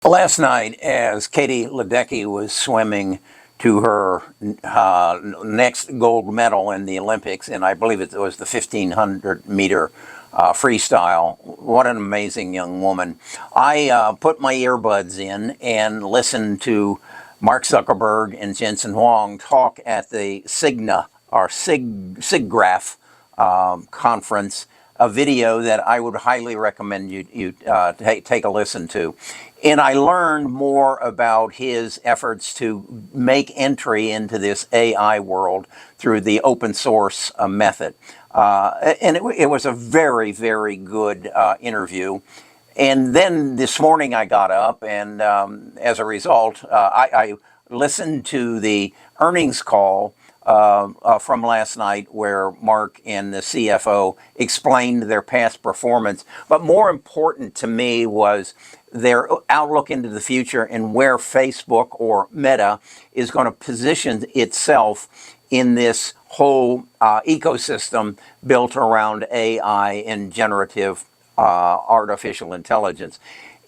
Last night, as Katie Ledecky was swimming to her next gold medal in the Olympics, and I believe it was the 1500-meter freestyle, what an amazing young woman. I put my earbuds in and listened to Mark Zuckerberg and Jensen Huang talk at the SIGGRAPH conference, a video that I would highly recommend you take a listen to. And I learned more about his efforts to make entry into this AI world through the open source method. And it was a very, very good interview. And then this morning I got up and as a result, I listened to the earnings call from last night where Mark and the CFO explained their past performance. But more important to me was their outlook into the future and where Facebook or Meta is going to position itself in this whole ecosystem built around AI and generative artificial intelligence.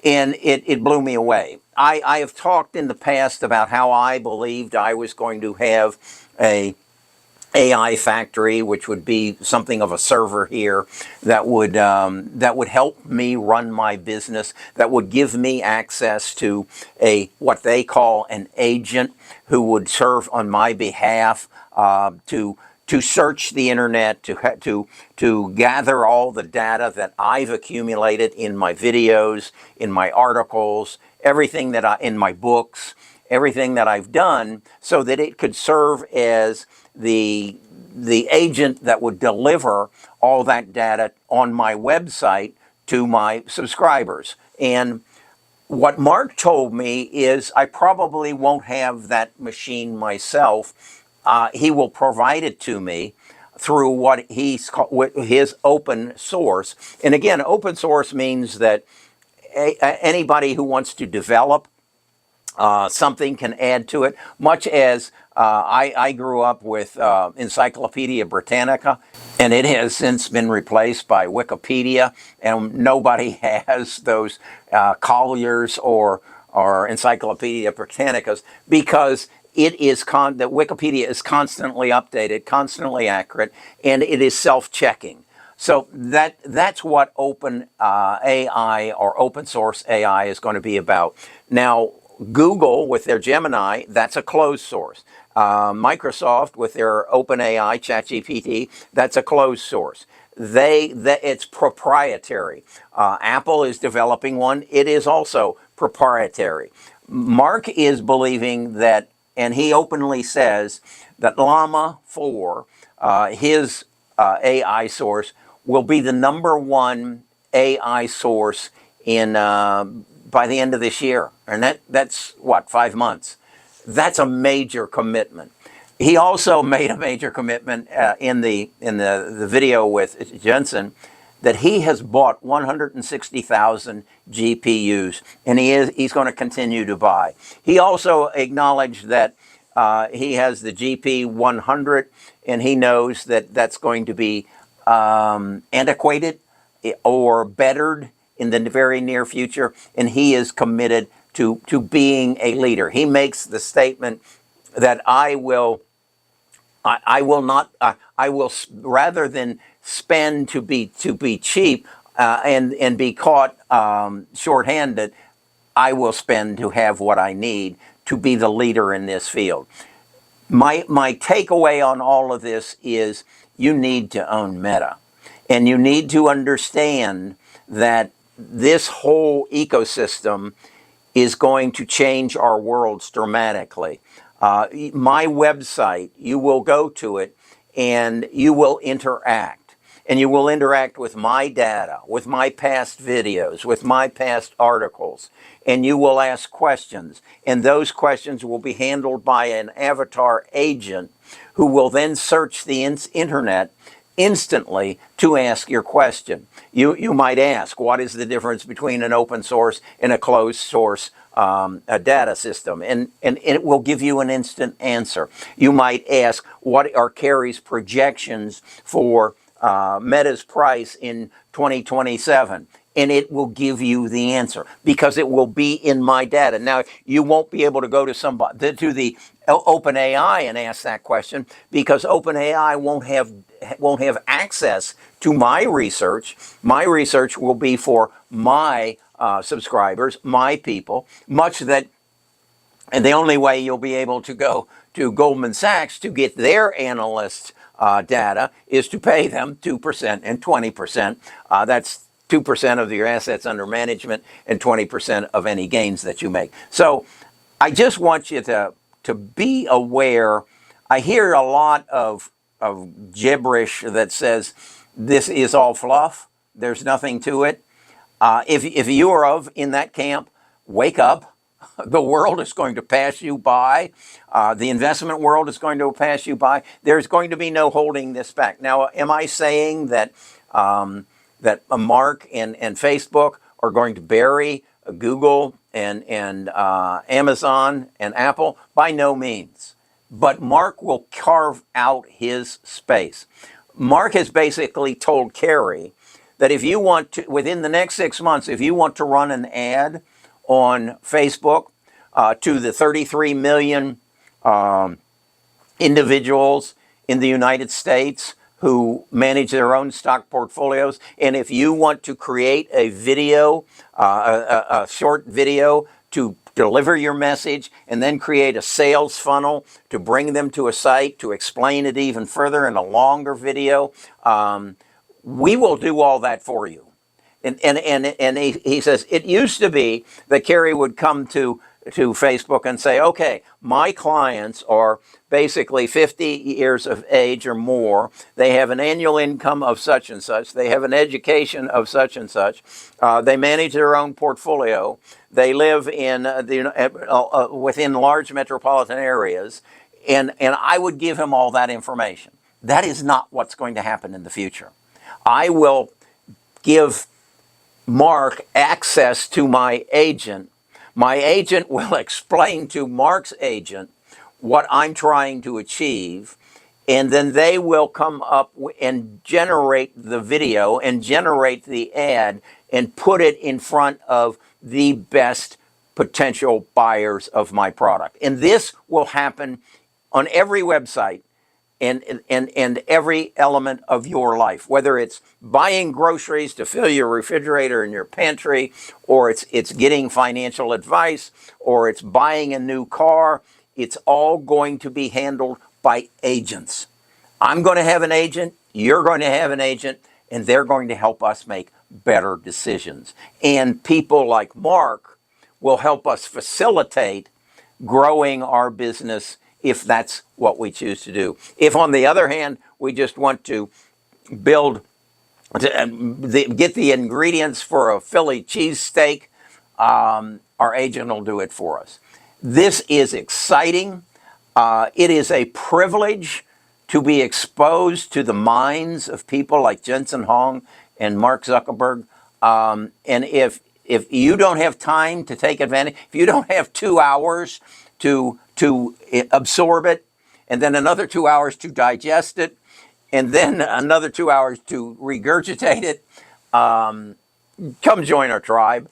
And it blew me away. I have talked in the past about how I believed I was going to have a AI factory, which would be something of a server here that would help me run my business, that would give me access to what they call an agent who would serve on my behalf to search the internet, to gather all the data that I've accumulated in my videos, in my articles, everything that in my books, everything that I've done, so that it could serve as the agent that would deliver all that data on my website to my subscribers. And what Mark told me is I probably won't have that machine myself. He will provide it to me through what he's called his open source. And again, open source means that anybody who wants to develop something can add to it, much as I grew up with Encyclopedia Britannica, and it has since been replaced by Wikipedia, and nobody has those Colliers or Encyclopedia Britannicas because it is that Wikipedia is constantly updated, constantly accurate, and it is self-checking. So that's what open AI or open source AI is going to be about. Now, Google with their Gemini, that's a closed source. Microsoft with their OpenAI, ChatGPT, that's a closed source. It's proprietary. Apple is developing one. It is also proprietary. Mark is believing that, and he openly says that Llama 4, his AI source, will be the #1 AI source in by the end of this year. And that's what, 5 months? That's a major commitment. He also made a major commitment in the video with Jensen that he has bought 160,000 GPUs, and he's going to continue to buy. He also acknowledged that he has the GP 100, and he knows that that's going to be antiquated or bettered in the very near future, and he is committed to being a leader. He makes the statement that I will rather than spend to be cheap and be caught short-handed, I will spend to have what I need to be the leader in this field. My takeaway on all of this is you need to own Meta, and you need to understand that this whole ecosystem is going to change our worlds dramatically. My website, you will go to it and you will interact. And you will interact with my data, with my past videos, with my past articles. And you will ask questions. And those questions will be handled by an avatar agent who will then search the internet instantly to ask your question. You might ask, what is the difference between an open source and a closed source a data system? And it will give you an instant answer. You might ask, what are Kerry's projections for Meta's price in 2027? and it will give you the answer because it will be in my data. Now, you won't be able to go to somebody to the OpenAI and ask that question because OpenAI won't have access to my research. My research will be for my subscribers, my people, and the only way you'll be able to go to Goldman Sachs to get their analyst data is to pay them 2% and 20%. That's 2% of your assets under management and 20% of any gains that you make. So I just want you to be aware. I hear a lot of gibberish that says this is all fluff. There's nothing to it. If you are in that camp, wake up. The world is going to pass you by. The investment world is going to pass you by. There's going to be no holding this back. Now, am I saying that Mark and Facebook are going to bury Google and Amazon and Apple? By no means. But Mark will carve out his space. Mark has basically told Kerry that if you want to, within the next 6 months, if you want to run an ad on Facebook to the 33 million individuals in the United States who manage their own stock portfolios, and if you want to create a video, a short video to deliver your message, and then create a sales funnel to bring them to a site to explain it even further in a longer video, we will do all that for you. And he says, it used to be that Kerry would come to Facebook and say, okay, my clients are basically 50 years of age or more. They have an annual income of such and such. They have an education of such and such. They manage their own portfolio. They live in within large metropolitan areas. And I would give him all that information. That is not what's going to happen in the future. I will give Mark access to my agent. My agent will explain to Mark's agent what I'm trying to achieve, and then they will come up and generate the video and generate the ad and put it in front of the best potential buyers of my product. And this will happen on every website and every element of your life, whether it's buying groceries to fill your refrigerator and your pantry, or it's getting financial advice, or it's buying a new car. It's all going to be handled by agents. I'm going to have an agent, you're going to have an agent, and they're going to help us make better decisions. And people like Mark will help us facilitate growing our business if that's what we choose to do. If, on the other hand, we just want to get the ingredients for a Philly cheesesteak, our agent will do it for us. This is exciting. It is a privilege to be exposed to the minds of people like Jensen Huang and Mark Zuckerberg. And if you don't have time to take advantage, if you don't have 2 hours to absorb it, and then another 2 hours to digest it, and then another 2 hours to regurgitate it, come join our tribe.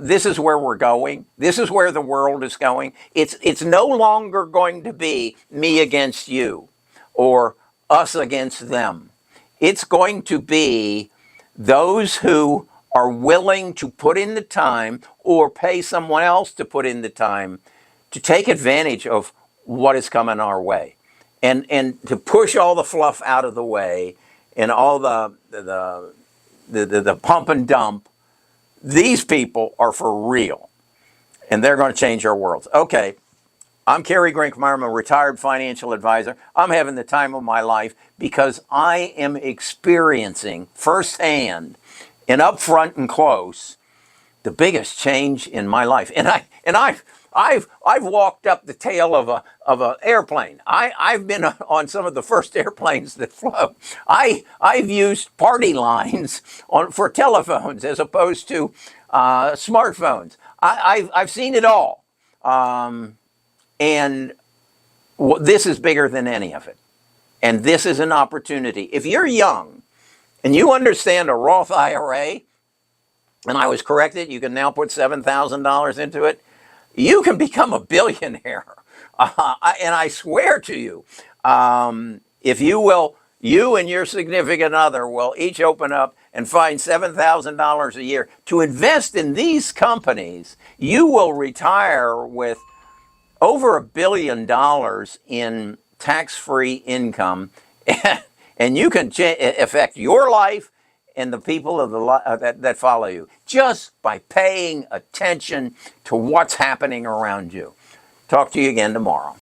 This is where we're going. This is where the world is going. It's no longer going to be me against you or us against them. It's going to be those who are willing to put in the time or pay someone else to put in the time to take advantage of what is coming our way, and to push all the fluff out of the way and all the pump and dump. These people are for real, and they're going to change our world. Okay, I'm Kerry Grinkmeyer. I'm a retired financial advisor. I'm having the time of my life because I am experiencing firsthand and up front and close the biggest change in my life. And I've walked up the tail of an airplane. I've been on some of the first airplanes that flew. I've used party lines for telephones as opposed to smartphones. I've seen it all, and this is bigger than any of it. And this is an opportunity. If you're young and you understand a Roth IRA, and I was corrected, you can now put $7,000 into it, you can become a billionaire. And I swear to you, if you will, you and your significant other will each open up and find $7,000 a year to invest in these companies, you will retire with over $1 billion in tax-free income, and you can affect your life and the people of that follow you just by paying attention to what's happening around you. Talk to you again tomorrow.